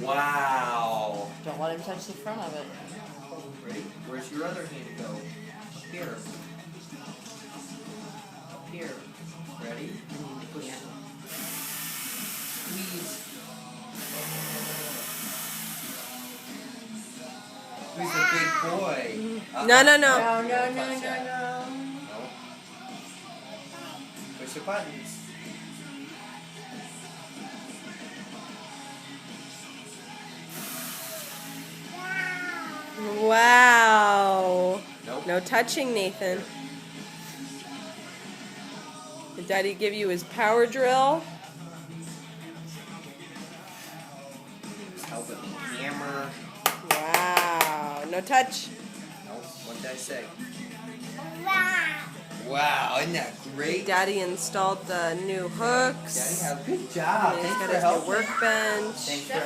Wow. Don't let him touch the front of it. Ready? Where's your other hand go? Up here. Up here. Ready? Push. Squeeze. Who's the big boy? No, no, no. No. Touch that. No. Push the buttons. Wow. Nope. No touching, Nathan. Did Daddy give you his power drill? Just help with the hammer. Wow. No touch. Nope. What did I say? Wow, isn't that great? Daddy installed the new hooks. Daddy, good job. He's Thanks got for his new helping. workbench. Thanks for helping.